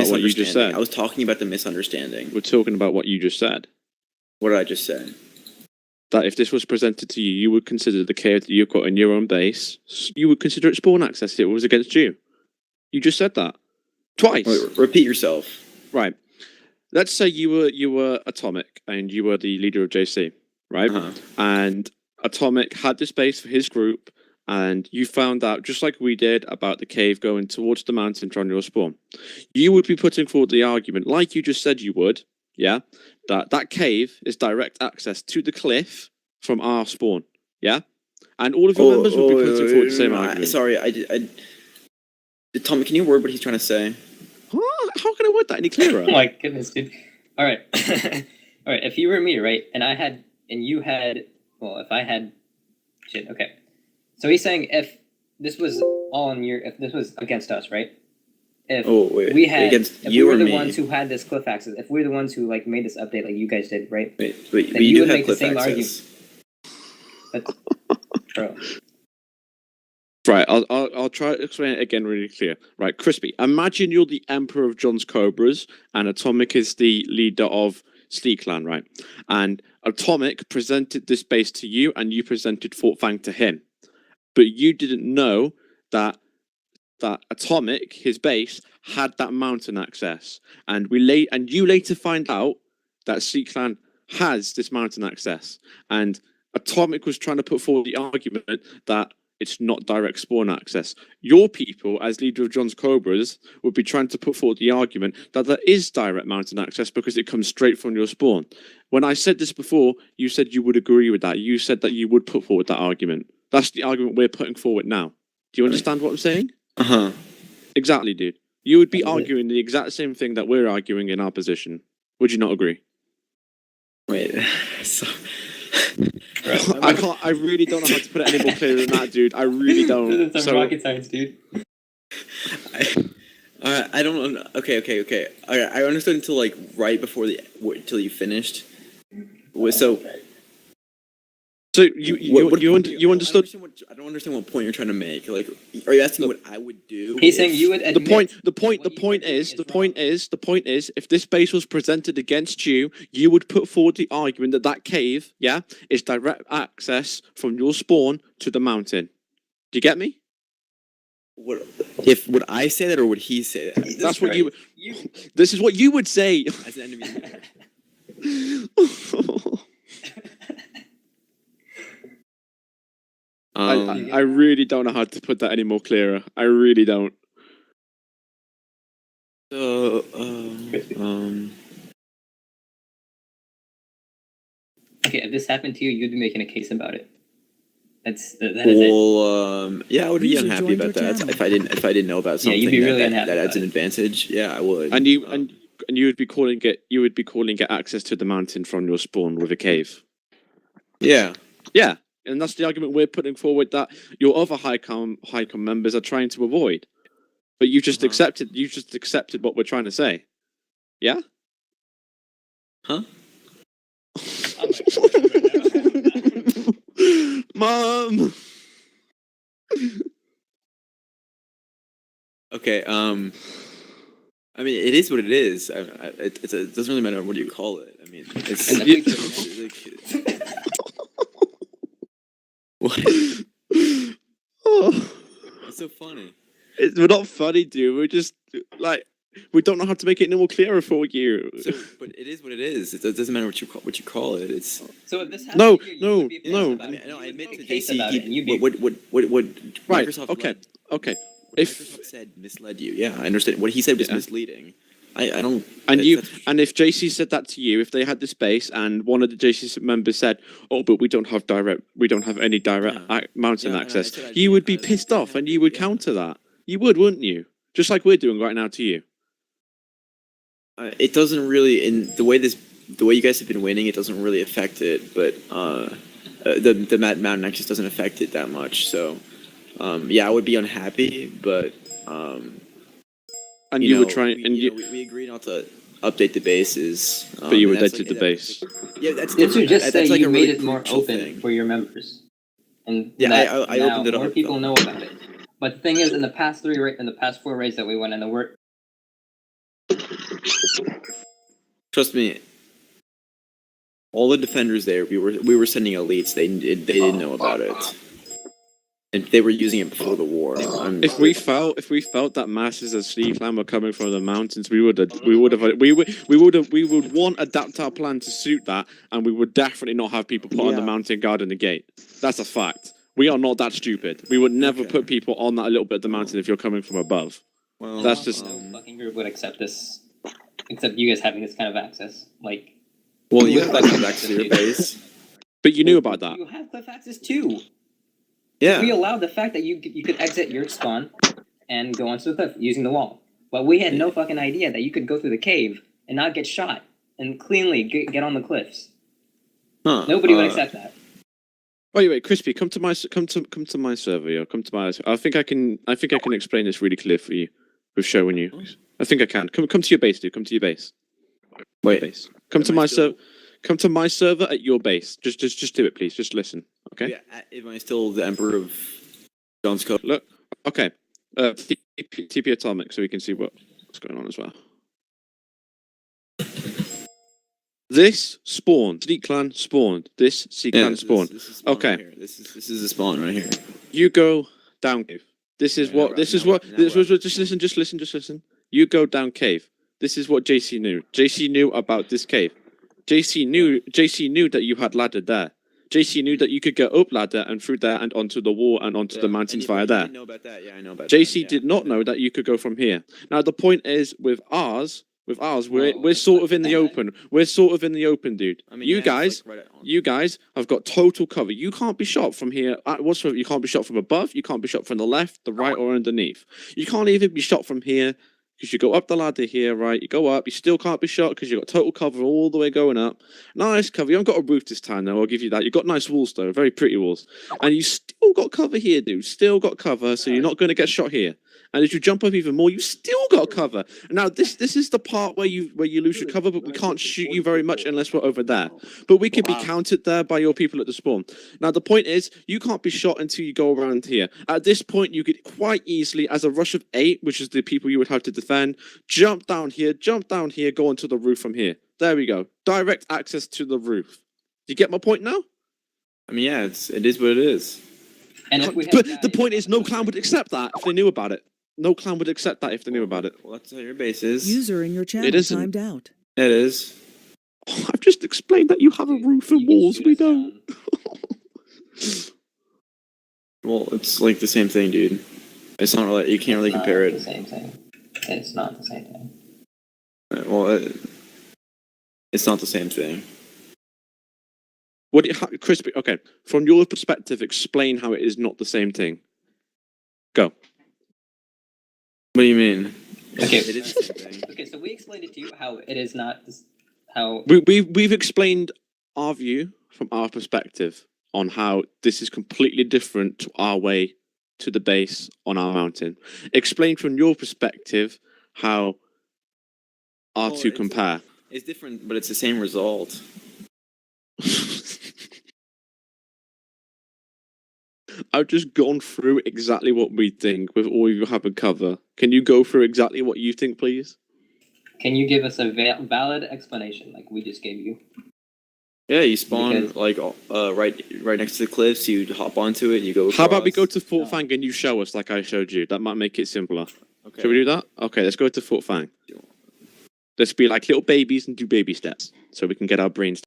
about what you just said. I was talking about the misunderstanding. We're talking about what you just said. What did I just say? That if this was presented to you, you would consider the cave that you've got in your own base, you would consider it spawn access if it was against you. You just said that. Twice. Wait, repeat yourself. Right. Let's say you were Atomic and you were the leader of JC, right? And Atomic had this base for his group, and you found out, just like we did, about the cave going towards the mountain from your spawn. You would be putting forward the argument, like you just said you would, yeah, that cave is direct access to the cliff from our spawn, yeah? And all of your members would be putting forward the same argument. Sorry, Tommy, can you word what he's trying to say? Huh? How can I word that any clearer? Oh my goodness, dude. All right. All right, if you were me, right, and you had, well, if I had, shit, okay. So he's saying if this was if this was against us, right? If we had, against if you we were or the me? ones who had this cliff access, if we're the ones who like made this update like you guys did, right? Wait, then but you would do have make the cliff same access. argument. Bro. Right, I'll try to explain it again really clear. Right, Crispy, imagine you're the Emperor of John's Cobras and Atomic is the leader of Sleek Clan, right? And Atomic presented this base to you and you presented Fort Fang to him. But you didn't know that Atomic, his base, had that mountain access. And you later find out that Sleek Clan has this mountain access. And Atomic was trying to put forward the argument that it's not direct spawn access. Your people, as leader of John's Cobras, would be trying to put forward the argument that there is direct mountain access because it comes straight from your spawn. When I said this before, you said you would agree with that. You said that you would put forward that argument. That's the argument we're putting forward now. Do you understand what I'm saying? Uh-huh. Exactly, dude. You would be arguing the exact same thing that we're arguing in our position. Would you not agree? Wait. So... I really don't know how to put it any more clearer than that, dude. I really don't. This is some rocket science, dude. I don't know. Okay. I understood until like right before until you finished. So you understood? I don't understand what point you're trying to make. Like, are you asking what I would do? He's saying you would admit... The point is, if this base was presented against you, you would put forward the argument that that cave, yeah, is direct access from your spawn to the mountain. Do you get me? Would I say that or would he say that? That's what you... This is what you would say. As an enemy. I really don't know how to put that any more clearer. I really don't. Okay, if this happened to you, you'd be making a case about it. That is it. Yeah, I would be unhappy about that if I didn't know about something. Yeah, you'd be really unhappy that adds an advantage. Yeah, I would. And you would be calling it access to the mountain from your spawn with a cave. Yeah. Yeah. And that's the argument we're putting forward that your other HighCom members are trying to avoid. But you just accepted what we're trying to say. Yeah? Huh? Mom! Okay, I mean, it is what it is. It doesn't really matter what you call it. I mean, it's... What? Oh. It's so funny. We're not funny, dude. We're just, like, we don't know how to make it any more clearer for you. But it is what it is. It doesn't matter what you call it. It's... So if this No. I mean, I admit to JC, what right, Microsoft... Okay. What Microsoft said misled you. Yeah, I understand. What he said was misleading. I don't... And if JC said that to you, if they had the space and one of the JC members said, "Oh, but we don't have any direct mountain access," you would be pissed off and you would counter that. You would, wouldn't you? Just like we're doing right now to you. It doesn't really, in the way you guys have been winning, it doesn't really affect it. But the mountain access doesn't affect it that much. So yeah, I would be unhappy, but. And you would try, we agreed not to update the bases. But you updated the base. Yeah, that's different. You just say like you made really it more open for your members, and yeah, I opened it up. More people know about it. But the thing is, in the past 4 raids that we went in, the Trust me. All the defenders there, we were sending elites. They didn't know about it, and they were using it before the war. If we felt that masses of Sleekland were coming from the mountains, we would adapt our plan to suit that, and we would definitely not have people put on the mountain guarding the gate. That's a fact. We are not that stupid. We would never put people on that a little bit of the mountain if you're coming from above. Well, that's just no fucking group would accept this, except you guys having this kind of access. Like, well, you have access to your base, but you knew about that. You have cliff access too. Yeah. We allowed the fact that you could exit your spawn and go onto the cliff using the wall, but we had no fucking idea that you could go through the cave and not get shot and cleanly get on the cliffs. Huh. Nobody would accept that. Wait, Crispy, come to my server, yo. Come to my. I think I can explain this really clear for you. With showing you. I think I can. Come to your base, dude. Come to your base. Wait. Base. Come to my server. Come to my server at your base. Just do it, please. Just listen. Okay. Yeah. Am I still the Emperor of John's Code? Look. Okay. TP Atomic, so we can see what's going on as well. This spawned. Sleekland spawned. This Sleekland spawned. This okay. Right this is the spawn right here. You go down cave. This is what. Just listen. You go down cave. This is what JC knew. JC knew about this cave. JC knew that you had ladder there. JC knew that you could get up ladder and through there and onto the wall and onto the mountains via there. I know about that. Yeah, I know about JC that. did not know that you could go from here. Now the point is with ours, we're sort of in the open. We're sort of in the open, dude. I mean, you guys have got total cover. You can't be shot from here. You can't be shot from above. You can't be shot from the left, the right, or underneath. You can't even be shot from here because you go up the ladder here, right? You go up. You still can't be shot because you've got total cover all the way going up. Nice cover. You haven't got a roof this time, though. I'll give you that. You've got nice walls, though. Very pretty walls. And you still got cover here, dude. Still got cover, so you're not going to get shot here. And as you jump up even more, you still got cover. Now this is the part where you lose your cover, but we can't shoot you very much unless we're over there. But we can be counted there by your people at the spawn. Now the point is, you can't be shot until you go around here. At this point, you could quite easily, as a rush of 8, which is the people you would have to defend, jump down here, go onto the roof from here. There we go. Direct access to the roof. You get my point now? I mean, yeah, it is what it is. And but the point is, no clown would accept that if they knew about it. No clown would accept that if they knew about it. Well, that's how your base is. User in your channel timed out. It is. Oh, I've just explained that you have a roof and walls. We don't. Well, it's like the same thing, dude. It's not really. You can't really compare it. It's the same thing. It's not the same thing. Well, it's not the same thing. Crispy? Okay, from your perspective, explain how it is not the same thing. Go. What do you mean? Okay. It is the same thing. Okay, so we explained it to you how it is not how we've explained our view from our perspective on how this is completely different to our way to the base on our mountain. Explain from your perspective how our two compare. It's different, but it's the same result. I've just gone through exactly what we think with all you have in cover. Can you go through exactly what you think, please? Can you give us a valid explanation like we just gave you? Yeah, you spawn right next to the cliffs. You hop onto it. You go across. How about we go to Fort Fang and you show us like I showed you? That might make it simpler. Okay. Shall we do that? Okay, let's go to Fort Fang. Let's be like little babies and do baby steps so we can get our brains